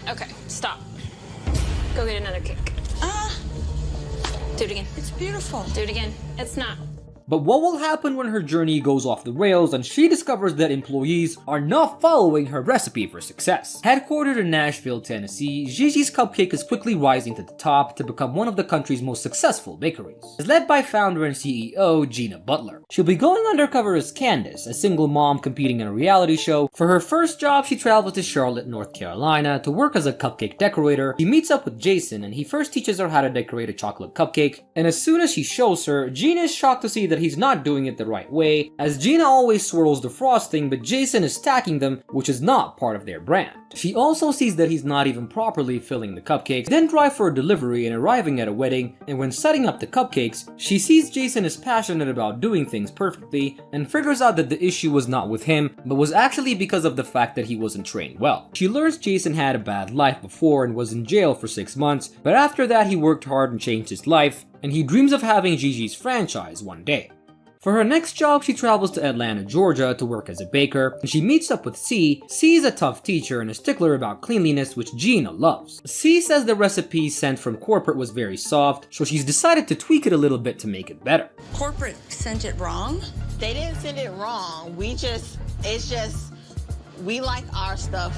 Okay, stop. Go get another cake. Do it again. It's beautiful. Do it again. It's not. But what will happen when her journey goes off the rails and she discovers that employees are not following her recipe for success? Headquartered in Nashville, Tennessee, Gigi's Cupcake is quickly rising to the top to become one of the country's most successful bakeries. It's led by founder and CEO Gina Butler. She'll be going undercover as Candace, a single mom competing in a reality show. For her first job, she travels to Charlotte, North Carolina to work as a cupcake decorator. She meets up with Jason and he first teaches her how to decorate a chocolate cupcake. And as soon as he shows her, Gina is shocked to see that he's not doing it the right way, as Gina always swirls the frosting but Jason is stacking them, which is not part of their brand. She also sees that he's not even properly filling the cupcakes, then drive for a delivery and arriving at a wedding, and when setting up the cupcakes, she sees Jason is passionate about doing things perfectly and figures out that the issue was not with him, but was actually because of the fact that he wasn't trained well. She learns Jason had a bad life before and was in jail for 6 months, but after that he worked hard and changed his life, and he dreams of having Gigi's franchise one day. For her next job, she travels to Atlanta, Georgia to work as a baker, and she meets up with C. C is a tough teacher and a stickler about cleanliness, which Gina loves. C says the recipe sent from corporate was very soft, so she's decided to tweak it a little bit to make it better. Corporate sent it wrong? They didn't send it wrong. We like our stuff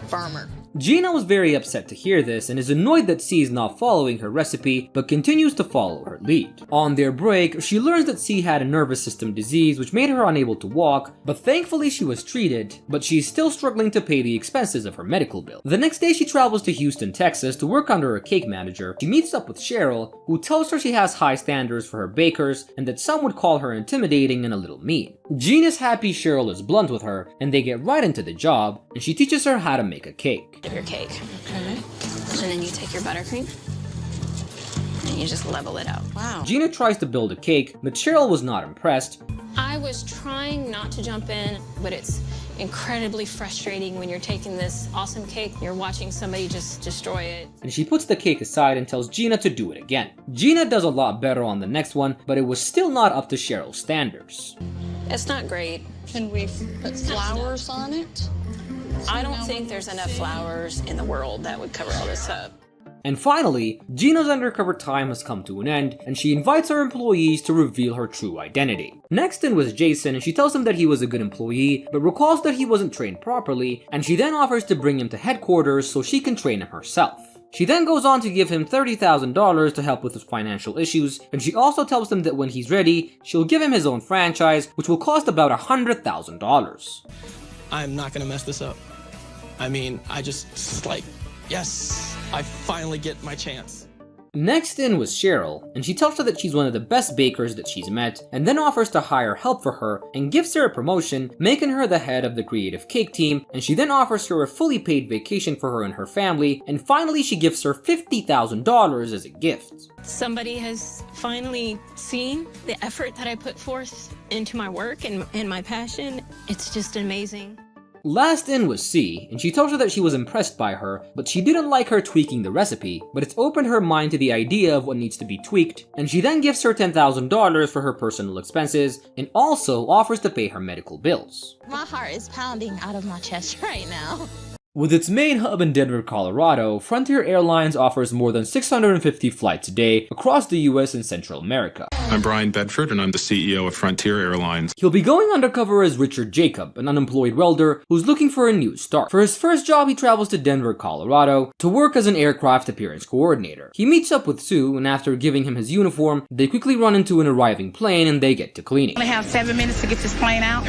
firmer. Gina was very upset to hear this and is annoyed that C is not following her recipe, but continues to follow her lead. On their break, she learns that C had a nervous system disease which made her unable to walk, but thankfully she was treated, but she's still struggling to pay the expenses of her medical bill. The next day she travels to Houston, Texas to work under a cake manager. She meets up with Cheryl, who tells her she has high standards for her bakers and that some would call her intimidating and a little mean. Gina's happy Cheryl is blunt with her, and they get right into the job, and she teaches her how to make a cake. Of your cake. Okay. And then you take your buttercream and you just level it out. Wow. Gina tries to build a cake, but Cheryl was not impressed. I was trying not to jump in, but it's incredibly frustrating when you're taking this awesome cake, you're watching somebody just destroy it. And she puts the cake aside and tells Gina to do it again. Gina does a lot better on the next one, but it was still not up to Cheryl's standards. It's not great. Can we put flowers on it? I don't think there's enough flowers in the world that would cover all this up. And finally, Gina's undercover time has come to an end, and she invites her employees to reveal her true identity. Next in was Jason, and she tells him that he was a good employee, but recalls that he wasn't trained properly, and she then offers to bring him to headquarters so she can train him herself. She then goes on to give him $30,000 to help with his financial issues, and she also tells him that when he's ready, she'll give him his own franchise, which will cost about $100,000. I'm not gonna mess this up. I mean, yes, I finally get my chance. Next in was Cheryl, and she tells her that she's one of the best bakers that she's met, and then offers to hire help for her and gives her a promotion, making her the head of the creative cake team, and she then offers her a fully paid vacation for her and her family, and finally she gives her $50,000 as a gift. Somebody has finally seen the effort that I put forth into my work and my passion. It's just amazing. Last in was C, and she tells her that she was impressed by her, but she didn't like her tweaking the recipe, but it's opened her mind to the idea of what needs to be tweaked, and she then gives her $10,000 for her personal expenses, and also offers to pay her medical bills. My heart is pounding out of my chest right now. With its main hub in Denver, Colorado, Frontier Airlines offers more than 650 flights a day across the US and Central America. I'm Brian Bedford, and I'm the CEO of Frontier Airlines. He'll be going undercover as Richard Jacob, an unemployed welder who's looking for a new start. For his first job, he travels to Denver, Colorado to work as an aircraft appearance coordinator. He meets up with Sue, and after giving him his uniform, they quickly run into an arriving plane and they get to cleaning. We only have 7 minutes to get this plane out.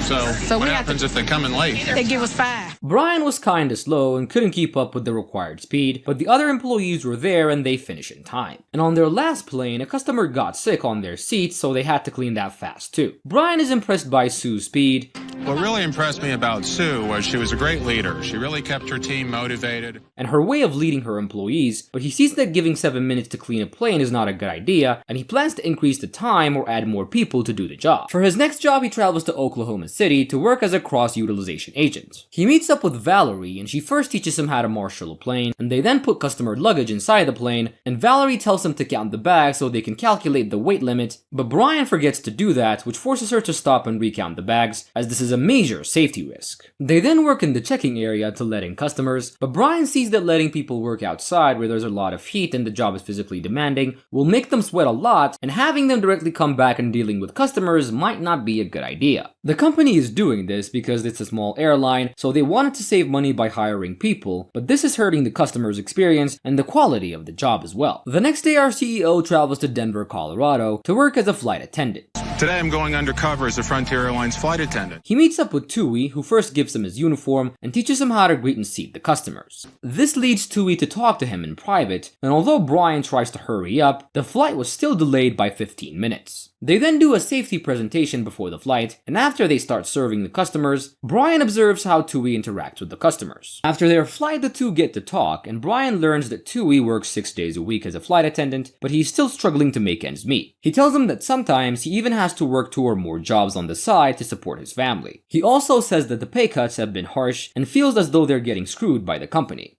So what happens if they come in late? They give us 5. Brian was kinda slow and couldn't keep up with the required speed, but the other employees were there and they finish in time. And on their last plane, a customer got sick on their seats, so they had to clean that fast too. Brian is impressed by Sue's speed. What really impressed me about Sue was she was a great leader. She really kept her team motivated. And her way of leading her employees, but he sees that giving 7 minutes to clean a plane is not a good idea, and he plans to increase the time or add more people to do the job. For his next job, he travels to Oklahoma City to work as a cross-utilization agent. He meets up with Valerie, and she first teaches him how to marshal a plane, and they then put customer luggage inside the plane, and Valerie tells him to count the bags so they can calculate the weight limit, but Brian forgets to do that, which forces her to stop and recount the bags, as this is is a major safety risk. They then work in the checking area to let in customers, but Brian sees that letting people work outside where there's a lot of heat and the job is physically demanding will make them sweat a lot, and having them directly come back and dealing with customers might not be a good idea. The company is doing this because it's a small airline, so they wanted to save money by hiring people, but this is hurting the customer's experience and the quality of the job as well. The next day, our CEO travels to Denver, Colorado to work as a flight attendant. Today I'm going undercover as a Frontier Airlines flight attendant. He meets up with Tui, who first gives him his uniform and teaches him how to greet and seat the customers. This leads Tui to talk to him in private, and although Brian tries to hurry up, the flight was still delayed by 15 minutes. They then do a safety presentation before the flight, and after they start serving the customers, Brian observes how Tui interacts with the customers. After their flight, the two get to talk, and Brian learns that Tui works 6 days a week as a flight attendant, but he's still struggling to make ends meet. He tells him that sometimes he even has to work 2 or more jobs on the side to support his family. He also says that the pay cuts have been harsh and feels as though they're getting screwed by the company.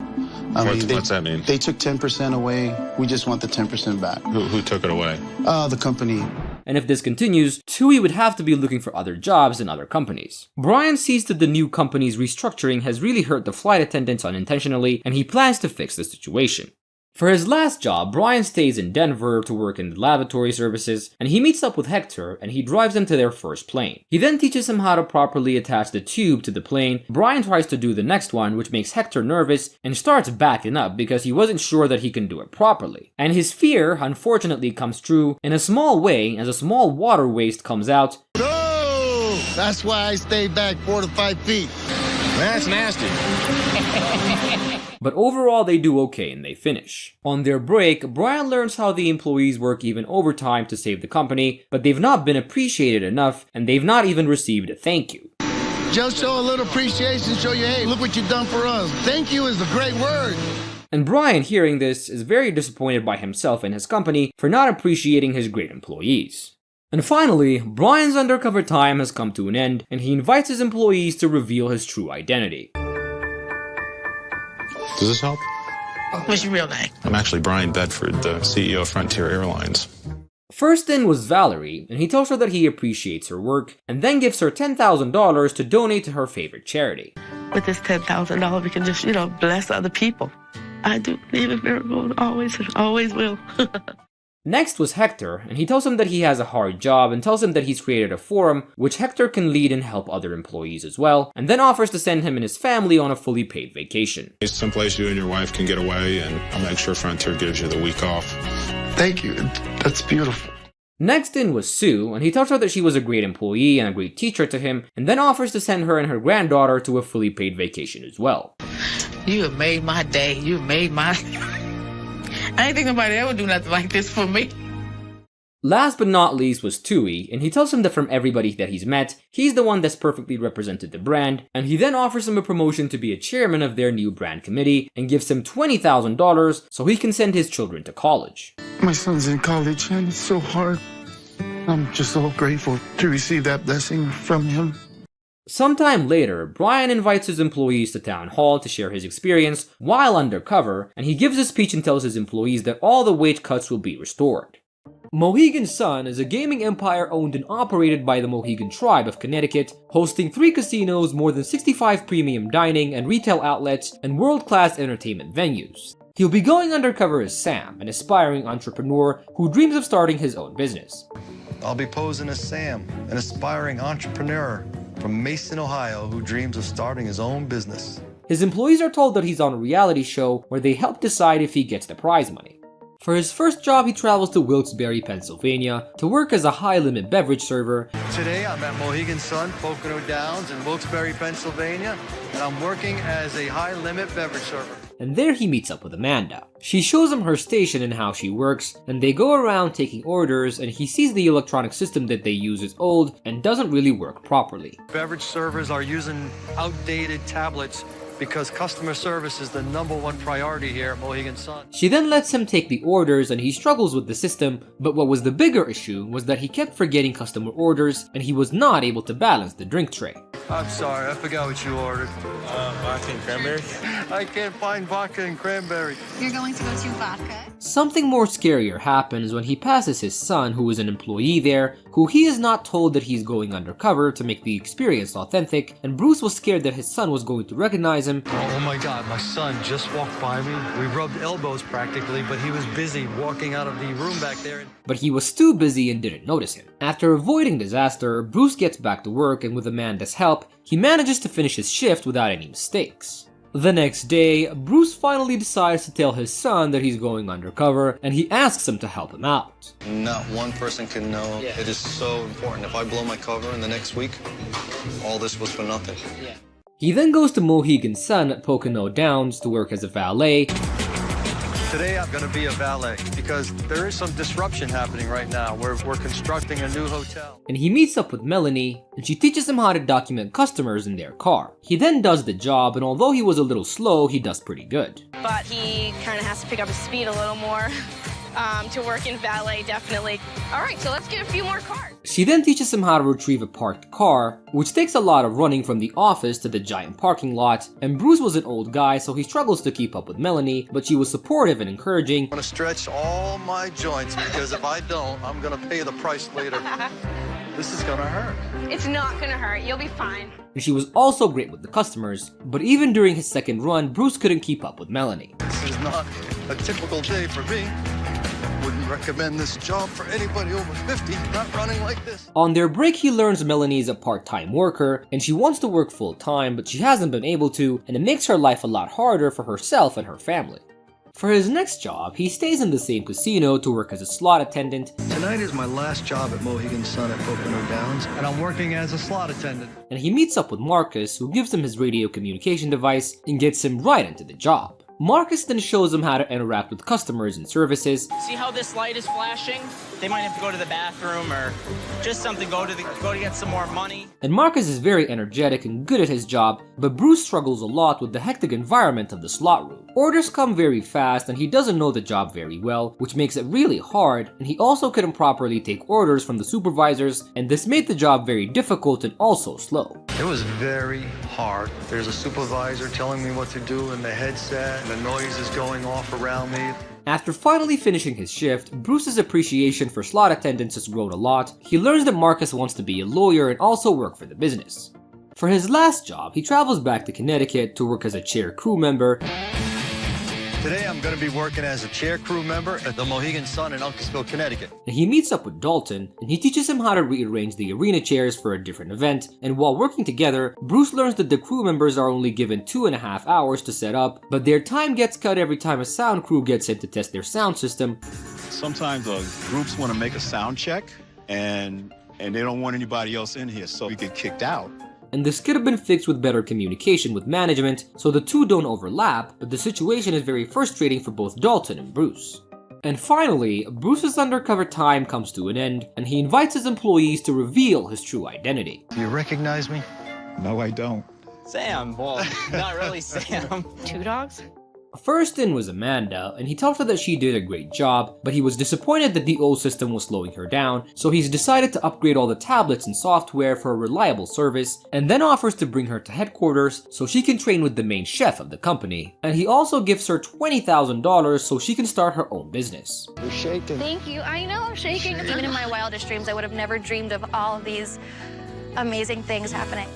What's that mean? They took 10% away. We just want the 10% back. Who took it away? The company. And if this continues, Tui would have to be looking for other jobs in other companies. Brian sees that the new company's restructuring has really hurt the flight attendants unintentionally, and he plans to fix the situation. For his last job, Brian stays in Denver to work in the lavatory services, and he meets up with Hector and he drives them to their first plane. He then teaches him how to properly attach the tube to the plane. Brian tries to do the next one, which makes Hector nervous and starts backing up because he wasn't sure that he can do it properly. And his fear, unfortunately, comes true in a small way as a small water waste comes out. Oh! That's why I stayed back 4 to 5 feet. That's nasty. But overall, they do okay and they finish. On their break, Brian learns how the employees work even overtime to save the company, but they've not been appreciated enough, and they've not even received a thank you. Just show a little appreciation, show you, hey, look what you've done for us. Thank you is a great word. And Brian, hearing this, is very disappointed by himself and his company for not appreciating his great employees. And finally, Brian's undercover time has come to an end, and he invites his employees to reveal his true identity. Does this help? What's your real name? I'm actually Brian Bedford, the CEO of Frontier Airlines. First in was Valerie, and he tells her that he appreciates her work, and then gives her $10,000 to donate to her favorite charity. With this $10,000, we can just, bless other people. I do believe in miracles, always will. Next was Hector, and he tells him that he has a hard job and tells him that he's created a forum which Hector can lead and help other employees as well, and then offers to send him and his family on a fully paid vacation. It's someplace you and your wife can get away, and I'll make sure Frontier gives you the week off. Thank you. That's beautiful. Next in was Sue, and he tells her that she was a great employee and a great teacher to him, and then offers to send her and her granddaughter to a fully paid vacation as well. You have made my day. You have made my... I ain't think nobody ever do nothing like this for me. Last but not least was Tui, and he tells him that from everybody that he's met, he's the one that's perfectly represented the brand, and he then offers him a promotion to be a chairman of their new brand committee, and gives him $20,000 so he can send his children to college. My son's in college and it's so hard. I'm just so grateful to receive that blessing from him. Sometime later, Brian invites his employees to town hall to share his experience while undercover, and he gives a speech and tells his employees that all the wage cuts will be restored. Mohegan Sun is a gaming empire owned and operated by the Mohegan tribe of Connecticut, hosting 3 casinos, more than 65 premium dining and retail outlets, and world-class entertainment venues. He'll be going undercover as Sam, an aspiring entrepreneur who dreams of starting his own business. I'll be posing as Sam, an aspiring entrepreneur from Mason, Ohio, who dreams of starting his own business. His employees are told that he's on a reality show where they help decide if he gets the prize money. For his first job, he travels to Wilkes-Barre, Pennsylvania to work as a high-limit beverage server. Today, I'm at Mohegan Sun, Pocono Downs in Wilkes-Barre, Pennsylvania, and I'm working as a high-limit beverage server. And there he meets up with Amanda. She shows him her station and how she works, and they go around taking orders, and he sees the electronic system that they use is old and doesn't really work properly. Beverage servers are using outdated tablets because customer service is the #1 priority here at Mohegan Sun. She then lets him take the orders and he struggles with the system, but what was the bigger issue was that he kept forgetting customer orders and he was not able to balance the drink tray. I'm sorry, I forgot what you ordered. Vodka and cranberry. I can't find vodka and cranberry. You're going to go to vodka? Something more scarier happens when he passes his son, who is an employee there, who he is not told that he's going undercover to make the experience authentic, and Bruce was scared that his son was going to recognize him. Oh my God, my son just walked by me. We rubbed elbows practically, but he was busy walking out of the room back there. But he was too busy and didn't notice him. After avoiding disaster, Bruce gets back to work, and with Amanda's help, he manages to finish his shift without any mistakes. The next day, Bruce finally decides to tell his son that he's going undercover, and he asks him to help him out. Not one person can know. Yeah. It is so important. If I blow my cover in the next week, all this was for nothing. Yeah. He then goes to Mohegan Sun at Pocono Downs to work as a valet. Today I'm going to be a valet because there is some disruption happening right now. We're constructing a new hotel. And he meets up with Melanie, and she teaches him how to document customers in their car. He then does the job, and although he was a little slow, he does pretty good. But he kind of has to pick up his speed a little more to work in valet, definitely. All right, so let's get a few more cars. She then teaches him how to retrieve a parked car, which takes a lot of running from the office to the giant parking lot, and Bruce was an old guy, so he struggles to keep up with Melanie, but she was supportive and encouraging. I'm going to stretch all my joints because if I don't, I'm going to pay the price later. This is going to hurt. It's not going to hurt. You'll be fine. And she was also great with the customers, but even during his second run, Bruce couldn't keep up with Melanie. This is not a typical day for me. Wouldn't recommend this job for anybody over 50, not running like this. On their break, he learns Melanie is a part-time worker, and she wants to work full-time, but she hasn't been able to, and it makes her life a lot harder for herself and her family. For his next job, he stays in the same casino to work as a slot attendant. Tonight is my last job at Mohegan Sun at Pocono Downs, and I'm working as a slot attendant. And he meets up with Marcus, who gives him his radio communication device and gets him right into the job. Marcus then shows him how to interact with customers and services. See how this light is flashing? They might have to go to the bathroom or just something, go to get some more money. And Marcus is very energetic and good at his job, but Bruce struggles a lot with the hectic environment of the slot room. Orders come very fast and he doesn't know the job very well, which makes it really hard, and he also couldn't properly take orders from the supervisors, and this made the job very difficult and also slow. It was very hard. There's a supervisor telling me what to do in the headset, and the noise is going off around me. After finally finishing his shift, Bruce's appreciation for slot attendants has grown a lot. He learns that Marcus wants to be a lawyer and also work for the business. For his last job, he travels back to Connecticut to work as a chair crew member. Today I'm going to be working as a chair crew member at the Mohegan Sun in Uncasville, Connecticut. And he meets up with Dalton, and he teaches him how to rearrange the arena chairs for a different event, and while working together, Bruce learns that the crew members are only given 2.5 hours to set up, but their time gets cut every time a sound crew gets in to test their sound system. Sometimes groups want to make a sound check, and they don't want anybody else in here, so we get kicked out. And this could have been fixed with better communication with management, so the two don't overlap, but the situation is very frustrating for both Dalton and Bruce. And finally, Bruce's undercover time comes to an end, and he invites his employees to reveal his true identity. Do you recognize me? No, I don't. Sam, well, not really Sam. Two dogs? First in was Amanda, and he told her that she did a great job, but he was disappointed that the old system was slowing her down, so he's decided to upgrade all the tablets and software for a reliable service, and then offers to bring her to headquarters so she can train with the main chef of the company. And he also gives her $20,000 so she can start her own business. You're shaking. Thank you. I know I'm shaking. Even in my wildest dreams, I would have never dreamed of all of these amazing things happening.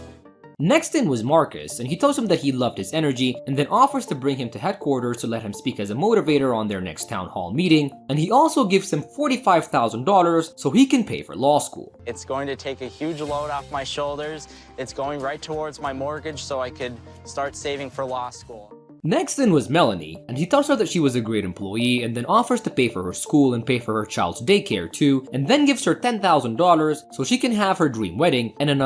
Next in was Marcus, and he tells him that he loved his energy and then offers to bring him to headquarters to let him speak as a motivator on their next town hall meeting, and he also gives him $45,000 so he can pay for law school. It's going to take a huge load off my shoulders. It's going right towards my mortgage so I could start saving for law school. Next in was Melanie, and he tells her that she was a great employee and then offers to pay for her school and pay for her child's daycare too, and then gives her $10,000 so she can have her dream wedding and another